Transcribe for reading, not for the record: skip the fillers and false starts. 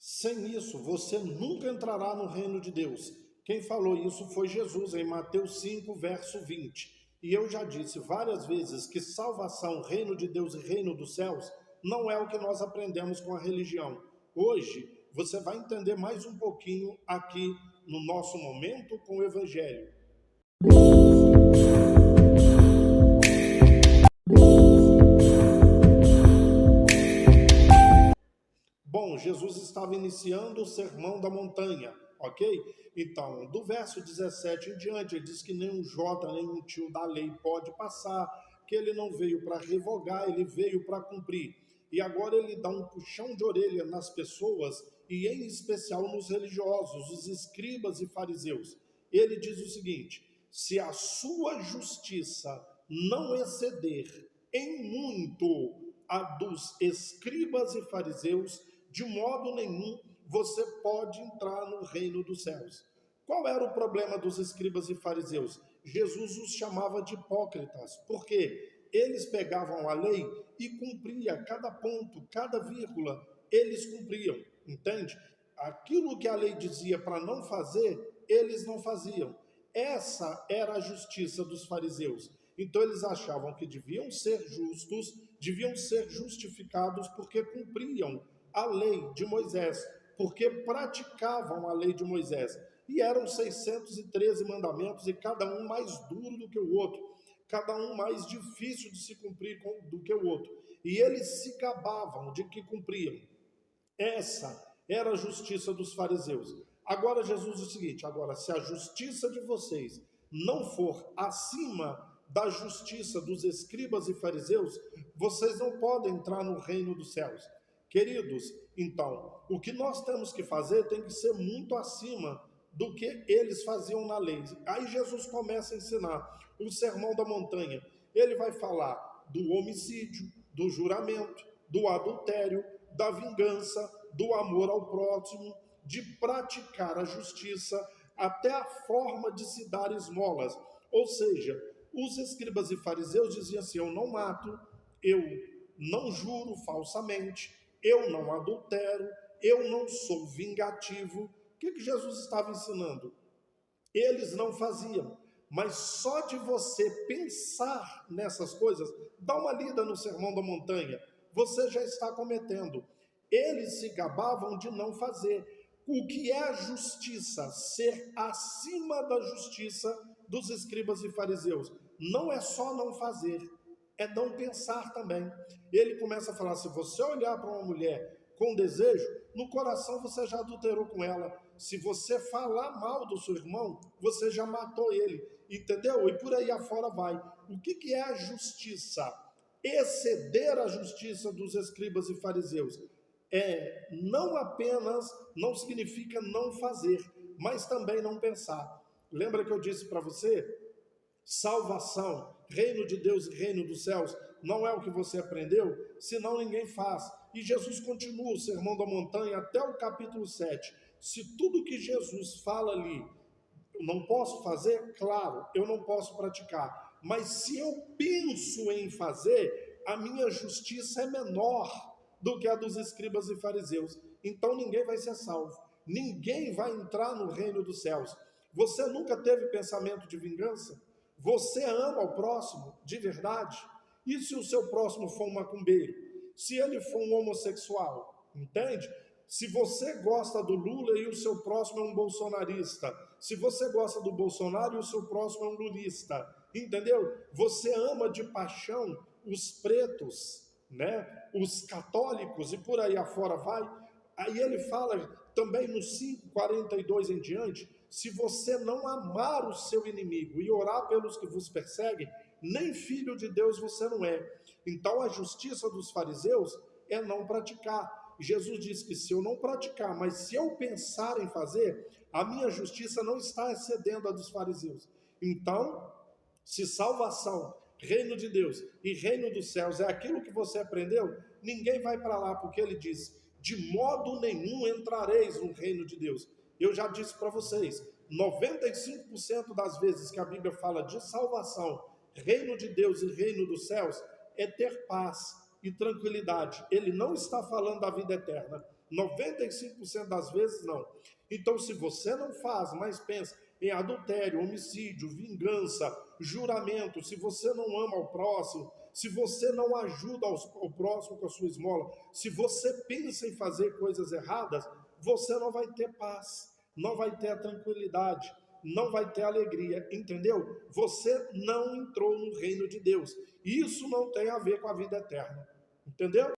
Sem isso, você nunca entrará no reino de Deus. Quem falou isso foi Jesus, em Mateus 5, verso 20. E eu já disse várias vezes que salvação, reino de Deus e reino dos céus, não é o que nós aprendemos com a religião. Hoje, você vai entender mais um pouquinho aqui no nosso momento com o Evangelho. Bom, Jesus estava iniciando o Sermão da Montanha, ok? Então, do verso 17 em diante, ele diz que nenhum jota, nenhum tio da lei pode passar, que ele não veio para revogar, ele veio para cumprir. E agora ele dá um puxão de orelha nas pessoas, e em especial nos religiosos, os escribas e fariseus. Ele diz o seguinte: se a sua justiça não exceder em muito a dos escribas e fariseus, de modo nenhum você pode entrar no reino dos céus. Qual era o problema dos escribas e fariseus? Jesus os chamava de hipócritas, porque eles pegavam a lei e cumpriam cada ponto, cada vírgula, eles cumpriam, entende? Aquilo que a lei dizia para não fazer, eles não faziam. Essa era a justiça dos fariseus. Então eles achavam que deviam ser justos, deviam ser justificados porque cumpriam a lei de Moisés, porque praticavam a lei de Moisés. E eram 613 mandamentos, e cada um mais duro do que o outro, cada um mais difícil de se cumprir do que o outro. E eles se gabavam de que cumpriam. Essa era a justiça dos fariseus. Agora Jesus diz o seguinte: agora, se a justiça de vocês não for acima da justiça dos escribas e fariseus, vocês não podem entrar no reino dos céus. Queridos, então, o que nós temos que fazer tem que ser muito acima do que eles faziam na lei. Aí Jesus começa a ensinar o Sermão da Montanha. Ele vai falar do homicídio, do juramento, do adultério, da vingança, do amor ao próximo, de praticar a justiça, até a forma de se dar esmolas. Ou seja, os escribas e fariseus diziam assim: eu não mato, eu não juro falsamente, eu não adultero, eu não sou vingativo. O que Jesus estava ensinando? Eles não faziam, mas só de você pensar nessas coisas, dá uma lida no Sermão da Montanha, você já está cometendo. Eles se gabavam de não fazer. O que é a justiça? Ser acima da justiça dos escribas e fariseus. Não é só não fazer, é não pensar também. Ele começa a falar: se você olhar para uma mulher com desejo, no coração você já adulterou com ela. Se você falar mal do seu irmão, você já matou ele, entendeu? E por aí afora vai. O que é a justiça? Exceder a justiça dos escribas e fariseus. Não apenas, não significa não fazer, mas também não pensar. Lembra que eu disse para você? Salvação, reino de Deus e reino dos céus, não é o que você aprendeu, senão ninguém faz. E Jesus continua o Sermão da Montanha até o capítulo 7. Se tudo que Jesus fala ali eu não posso fazer, claro, eu não posso praticar. Mas se eu penso em fazer, a minha justiça é menor do que a dos escribas e fariseus. Então ninguém vai ser salvo. Ninguém vai entrar no reino dos céus. Você nunca teve pensamento de vingança? Você ama o próximo de verdade? E se o seu próximo for um macumbeiro? Se ele for um homossexual? Entende? Se você gosta do Lula e o seu próximo é um bolsonarista, se você gosta do Bolsonaro e o seu próximo é um lulista, entendeu? Você ama de paixão os pretos, né? Os católicos e por aí afora vai. Aí ele fala também no 5:42 em diante: se você não amar o seu inimigo e orar pelos que vos perseguem, nem filho de Deus você não é. Então a justiça dos fariseus é não praticar. Jesus disse que se eu não praticar, mas se eu pensar em fazer, a minha justiça não está excedendo a dos fariseus. Então, se salvação, reino de Deus e reino dos céus é aquilo que você aprendeu, ninguém vai para lá, porque ele diz: de modo nenhum entrareis no reino de Deus. Eu já disse para vocês, 95% das vezes que a Bíblia fala de salvação, reino de Deus e reino dos céus, é ter paz e tranquilidade. Ele não está falando da vida eterna. 95% das vezes não. Então, se você não faz, mas pensa em adultério, homicídio, vingança, juramento, se você não ama o próximo, se você não ajuda o próximo com a sua esmola, se você pensa em fazer coisas erradas, você não vai ter paz, não vai ter a tranquilidade, não vai ter alegria, entendeu? Você não entrou no reino de Deus. Isso não tem a ver com a vida eterna, entendeu?